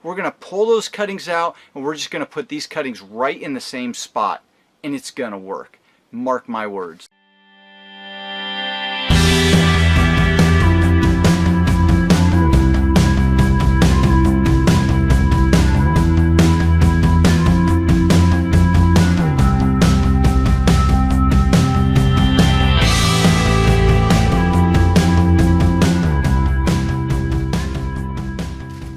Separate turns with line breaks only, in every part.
we're going to pull those cuttings out and we're just going to put these cuttings right in the same spot, and it's going to work. Mark my words.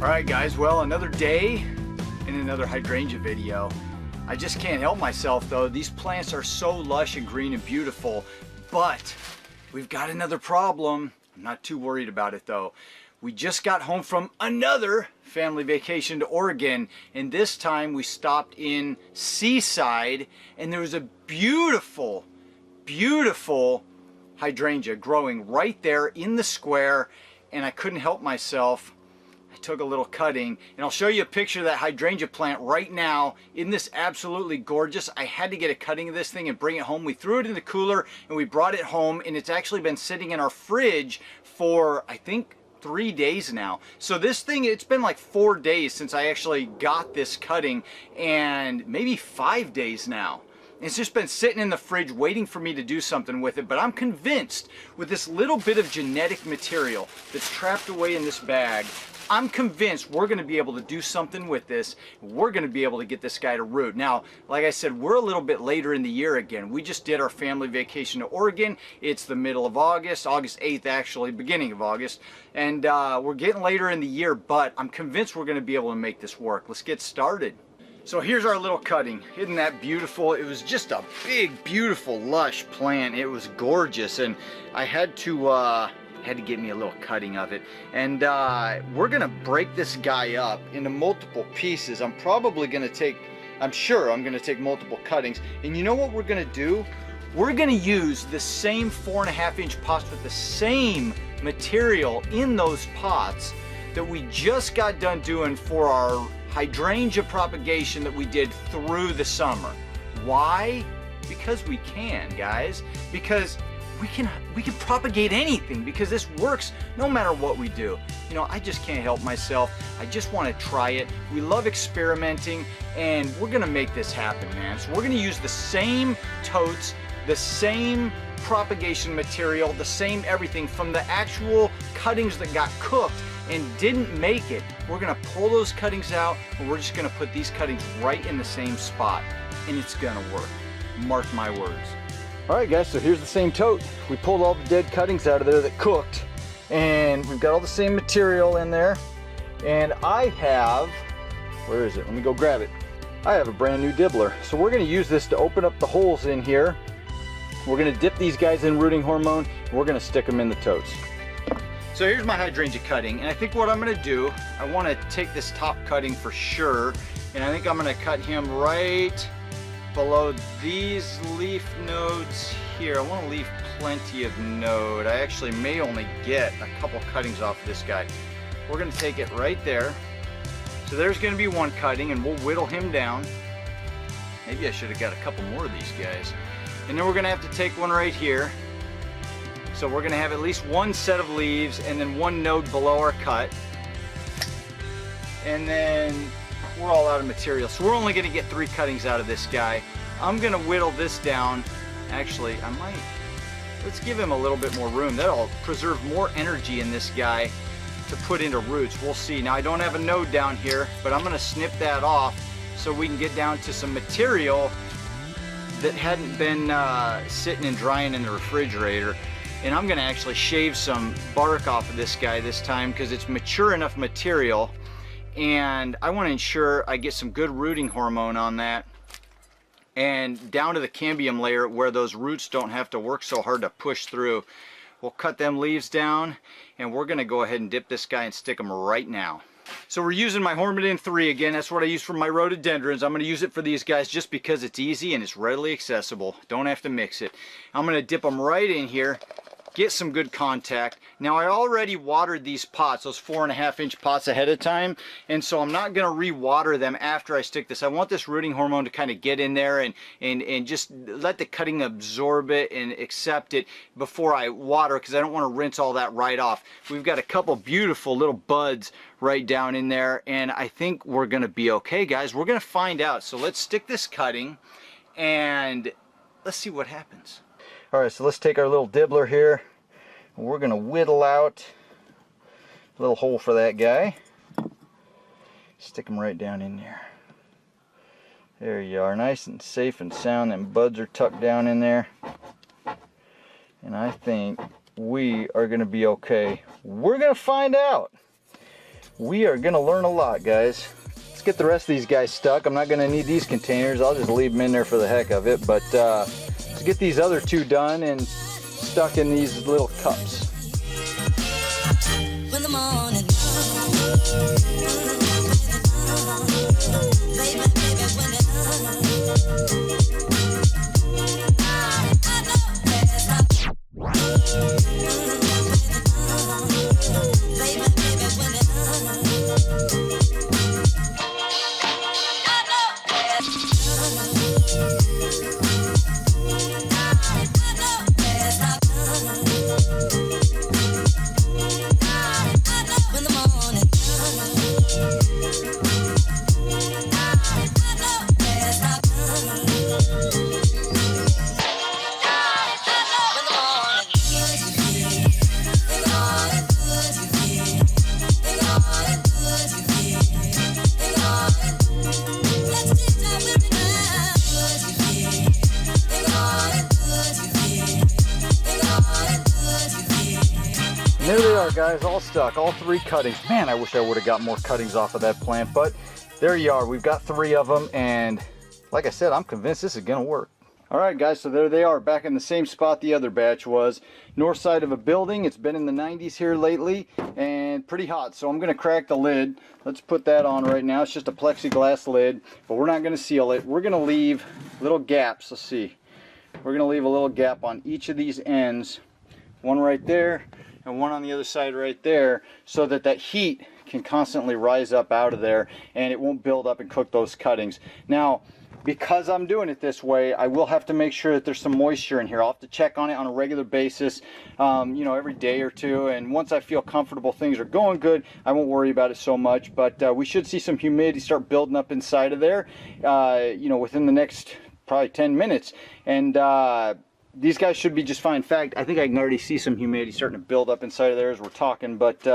Alright guys, well, another day in another hydrangea video. I just can't help myself though. These plants are so lush and green and beautiful, but we've got another problem. I'm not too worried about it though. We just got home from another family vacation to Oregon, and this time we stopped in Seaside, and there was a beautiful, beautiful hydrangea growing right there in the square, and I couldn't help myself. I took a little cutting, and I'll show you a picture of that hydrangea plant right now. Isn't this absolutely gorgeous? I had to get a cutting of this thing and bring it home. We threw it in the cooler and we brought it home, and it's actually been sitting in our fridge for, I think, 3 days now. So this thing, it's been like 4 days since I actually got this cutting, and maybe 5 days now. It's just been sitting in the fridge waiting for me to do something with it, but I'm convinced with this little bit of genetic material that's trapped away in this bag, I'm convinced we're going to be able to do something with this. We're going to be able to get this guy to root. Now, like I said, we're a little bit later in the year again. We just did our family vacation to Oregon. It's the middle of August, August 8th actually, beginning of August. And we're getting later in the year, but I'm convinced we're going to be able to make this work. Let's get started. So here's our little cutting. Isn't that beautiful? It was just a big, beautiful, lush plant. It was gorgeous, and I had to get me a little cutting of it. And we're gonna break this guy up into multiple pieces. I'm sure I'm gonna take multiple cuttings. And you know what we're gonna do? We're gonna use the same 4.5-inch pots with the same material in those pots that we just got done doing for our hydrangea propagation that we did through the summer. Why? Because we can, guys. Because we can propagate anything, because this works no matter what we do. You know, I just can't help myself. I just want to try it. We love experimenting, and we're gonna make this happen, man. So we're gonna use the same totes, the same propagation material, the same everything from the actual cuttings that got cooked and didn't make it. We're gonna pull those cuttings out, and we're just gonna put these cuttings right in the same spot, and it's gonna work. Mark my words. Alright guys, so here's the same tote. We pulled all the dead cuttings out of there that cooked, and we've got all the same material in there. And I have, where is it? Let me go grab it. I have a brand new dibbler. So we're gonna use this to open up the holes in here. We're gonna dip these guys in rooting hormone, and we're gonna stick them in the totes. So here's my hydrangea cutting, and I think what I'm gonna do, I wanna take this top cutting for sure, and I think I'm gonna cut him right below these leaf nodes here. I want to leave plenty of node. I actually may only get a couple cuttings off of this guy. We're going to take it right there. So there's going to be one cutting, and we'll whittle him down. Maybe I should have got a couple more of these guys. And then we're going to have to take one right here. So we're going to have at least one set of leaves and then one node below our cut. And then we're all out of material, so we're only going to get 3 cuttings out of this guy. I'm going to whittle this down. Actually, let's give him a little bit more room. That'll preserve more energy in this guy to put into roots. We'll see. Now I don't have a node down here, but I'm going to snip that off so we can get down to some material that hadn't been sitting and drying in the refrigerator. And I'm going to actually shave some bark off of this guy this time, because it's mature enough material. And I want to ensure I get some good rooting hormone on that, and down to the cambium layer where those roots don't have to work so hard to push through. We'll cut them leaves down, and we're going to go ahead and dip this guy and stick him right now. So we're using my Hormidin 3 again. That's what I use for my rhododendrons. I'm going to use it for these guys just because it's easy and it's readily accessible. Don't have to mix it. I'm going to dip them right in here, get some good contact. Now I already watered these pots, those 4.5-inch pots ahead of time, and so I'm not gonna re-water them after I stick this. I want this rooting hormone to kind of get in there and just let the cutting absorb it and accept it before I water, because I don't want to rinse all that right off. We've got a couple beautiful little buds right down in there, and I think we're gonna be okay, guys. We're gonna find out. So let's stick this cutting and let's see what happens. All right, so let's take our little dibbler here, and we're gonna whittle out a little hole for that guy. Stick them right down in there. There you are, nice and safe and sound. And buds are tucked down in there, and I think we are gonna be okay. We're gonna find out. We are gonna learn a lot, guys. Let's get the rest of these guys stuck. I'm not gonna need these containers. I'll just leave them in there for the heck of it, but let's get these other two done and stuck in these little cups. When the morning there they are, guys, all stuck, all 3 cuttings. Man, I wish I would have got more cuttings off of that plant, but there you are. We've got 3 of them, and like I said, I'm convinced this is gonna work. All right, guys, so there they are, back in the same spot the other batch was. North side of a building. It's been in the 90s here lately and pretty hot, so I'm gonna crack the lid. Let's put that on right now. It's just a plexiglass lid, but we're not gonna seal it. We're gonna leave little gaps. Let's see. We're gonna leave a little gap on each of these ends, one right there and one on the other side right there, so that that heat can constantly rise up out of there and it won't build up and cook those cuttings. Now, because I'm doing it this way, I will have to make sure that there's some moisture in here. I'll have to check on it on a regular basis, you know, every day or two, and once I feel comfortable things are going good, I won't worry about it so much. But we should see some humidity start building up inside of there, you know, within the next probably 10 minutes. And these guys should be just fine. In fact, I think I can already see some humidity starting to build up inside of there as we're talking. But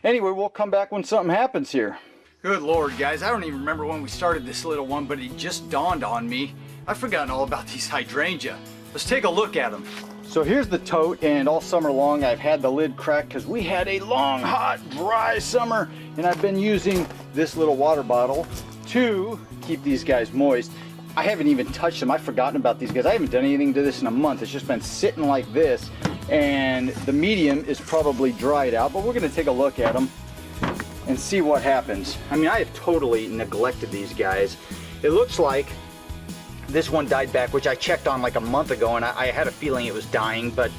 anyway, we'll come back when something happens here. Good Lord, guys, I don't even remember when we started this little one, but it just dawned on me. I've forgotten all about these hydrangea. Let's take a look at them. So here's the tote, and all summer long I've had the lid cracked because we had a long, hot, dry summer, and I've been using this little water bottle to keep these guys moist. I haven't even touched them. I've forgotten about these guys. I haven't done anything to this in a month. It's just been sitting like this, and the medium is probably dried out, but we're gonna take a look at them and see what happens. I mean, I have totally neglected these guys. It looks like this one died back, which I checked on like a month ago, and I had a feeling it was dying, but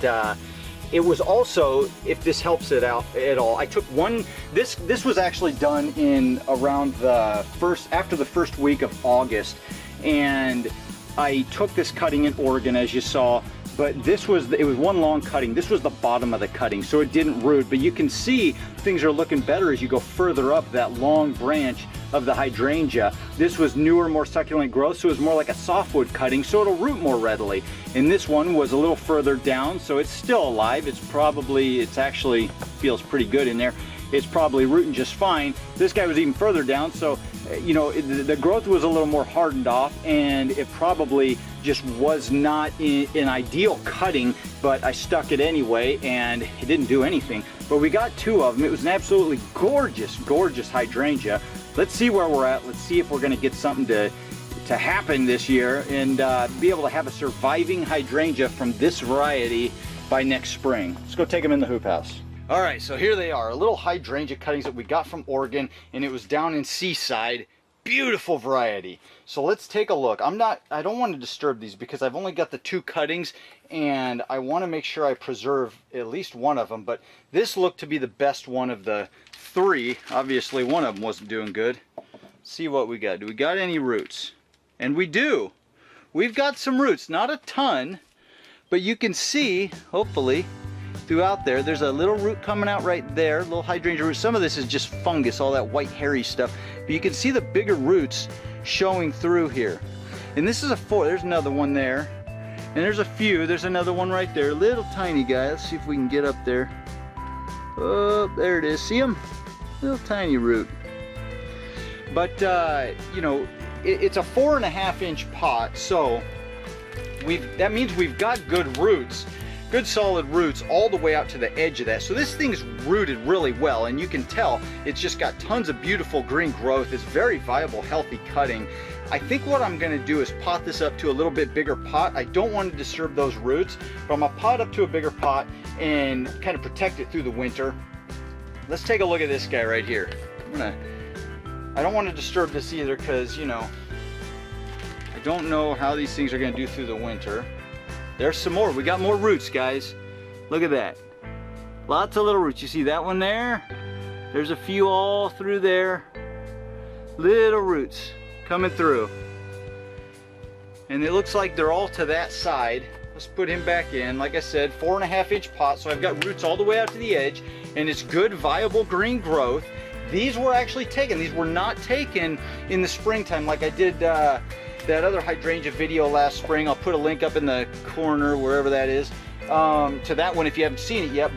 it was also, if this helps it out at all, I took one, this was actually done in around after the first week of August, and I took this cutting in Oregon, as you saw, but it was one long cutting. This was the bottom of the cutting, so it didn't root, but you can see things are looking better as you go further up that long branch of the hydrangea. This was newer, more succulent growth, so it was more like a softwood cutting, so it'll root more readily. And this one was a little further down, so it's still alive. It's actually feels pretty good in there. It's probably rooting just fine. This guy was even further down, so you know, the growth was a little more hardened off, and it probably just was not an ideal cutting, but I stuck it anyway, and it didn't do anything. But we got 2 of them. It was an absolutely gorgeous, gorgeous hydrangea. Let's see where we're at. Let's see if we're gonna get something to happen this year and be able to have a surviving hydrangea from this variety by next spring. Let's go take them in the hoop house. All right, so here they are, little hydrangea cuttings that we got from Oregon, and it was down in Seaside. beautiful variety. So let's take a look. I don't want to disturb these because I've only got the 2 cuttings and I want to make sure I preserve at least one of them, but this looked to be the best one of the 3. Obviously one of them wasn't doing good. Let's see what we got. Do we got any roots? And we do. We've got some roots, not a ton, but you can see, hopefully, throughout there, there's a little root coming out right there, little hydrangea root. Some of this is just fungus, all that white hairy stuff. But you can see the bigger roots showing through here. And this is a 4, there's another one there. And there's a few, there's another one right there, little tiny guy. Let's see if we can get up there. Oh, there it is, see him? Little tiny root. But, you know, it's a 4.5-inch pot, so that means we've got good roots. Good solid roots all the way out to the edge of that. So this thing's rooted really well, and you can tell it's just got tons of beautiful green growth. It's very viable, healthy cutting. I think what I'm going to do is pot this up to a little bit bigger pot. I don't want to disturb those roots, but I'm going to pot up to a bigger pot and kind of protect it through the winter. Let's take a look at this guy right here. I don't want to disturb this either because, you know, I don't know how these things are going to do through the winter. There's some more. We got more roots, guys. Look at that. Lots of little roots. You see that one there? There's a few all through there. Little roots coming through. And it looks like they're all to that side. Let's put him back in. Like I said, 4.5-inch pot. So I've got roots all the way out to the edge. And it's good, viable green growth. These were actually taken. These were not taken in the springtime like I did that other hydrangea video last spring. I'll put a link up in the corner, wherever that is, to that one if you haven't seen it yet.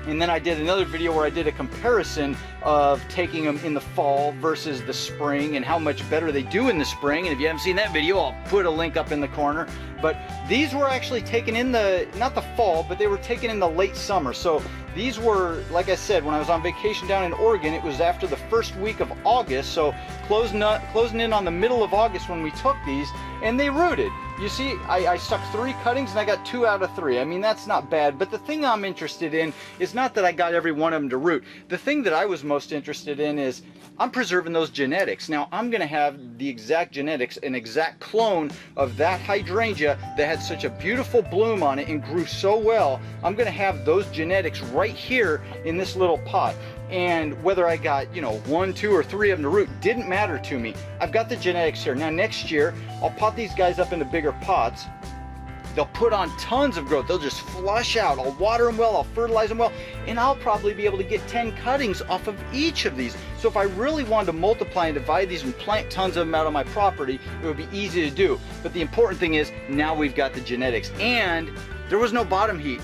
And then I did another video where I did a comparison of taking them in the fall versus the spring and how much better they do in the spring. And if you haven't seen that video, I'll put a link up in the corner. But these were actually taken in not the fall, but they were taken in the late summer. So these were, like I said, when I was on vacation down in Oregon, it was after the first week of August. So closing in on the middle of August when we took these, and they rooted. You see, I stuck 3 cuttings and I got 2 out of 3. I mean, that's not bad. But the thing I'm interested in is not that I got every one of them to root. The thing that I was most interested in is I'm preserving those genetics. Now, I'm going to have the exact genetics, an exact clone of that hydrangea that had such a beautiful bloom on it and grew so well. I'm going to have those genetics right here in this little pot. And whether I got, you know, 1, 2, or 3 of them to root didn't matter to me. I've got the genetics here. Now next year, I'll pot these guys up into bigger pots. They'll put on tons of growth. They'll just flush out. I'll water them well, I'll fertilize them well, and I'll probably be able to get 10 cuttings off of each of these. So if I really wanted to multiply and divide these and plant tons of them out on my property, it would be easy to do. But the important thing is, now we've got the genetics. And there was no bottom heat.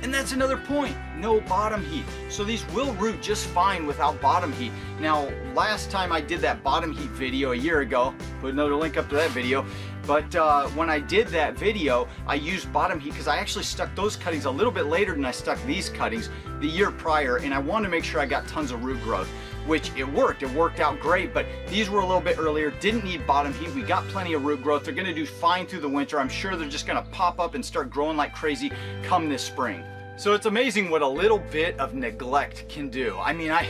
And that's another point, no bottom heat. So these will root just fine without bottom heat. Now, last time I did that bottom heat video a year ago, put another link up to that video, but when I did that video, I used bottom heat because I actually stuck those cuttings a little bit later than I stuck these cuttings the year prior, and I wanted to make sure I got tons of root growth, which it worked out great, but these were a little bit earlier, didn't need bottom heat. We got plenty of root growth. They're gonna do fine through the winter. I'm sure they're just gonna pop up and start growing like crazy come this spring. So it's amazing what a little bit of neglect can do. I mean, I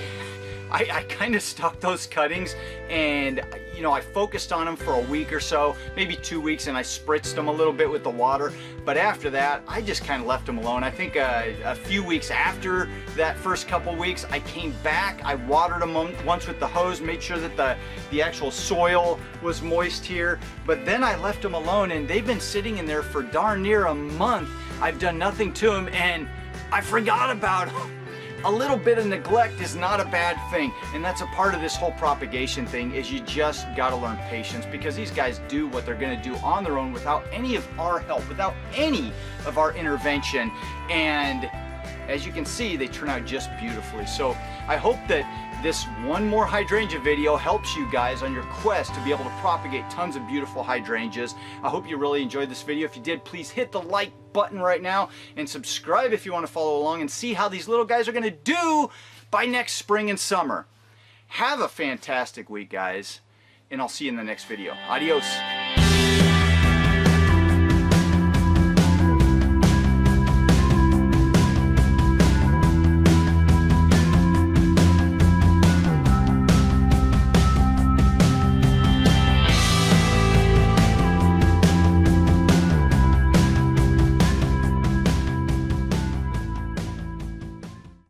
kind of stuck those cuttings and, you know, I focused on them for a week or so, maybe 2 weeks, and I spritzed them a little bit with the water. But after that, I just kind of left them alone. I think a few weeks after that first couple weeks, I came back, I watered them once with the hose, made sure that the actual soil was moist here. But then I left them alone, and they've been sitting in there for darn near a month. I've done nothing to them, and I forgot about them. A little bit of neglect is not a bad thing, and that's a part of this whole propagation thing, is you just gotta learn patience, because these guys do what they're gonna do on their own without any of our help, without any of our intervention. And as you can see, they turn out just beautifully. So I hope that this one more hydrangea video helps you guys on your quest to be able to propagate tons of beautiful hydrangeas. I hope you really enjoyed this video. If you did, please hit the like button right now and subscribe if you want to follow along and see how these little guys are going to do by next spring and summer. Have a fantastic week, guys, and I'll see you in the next video. Adios.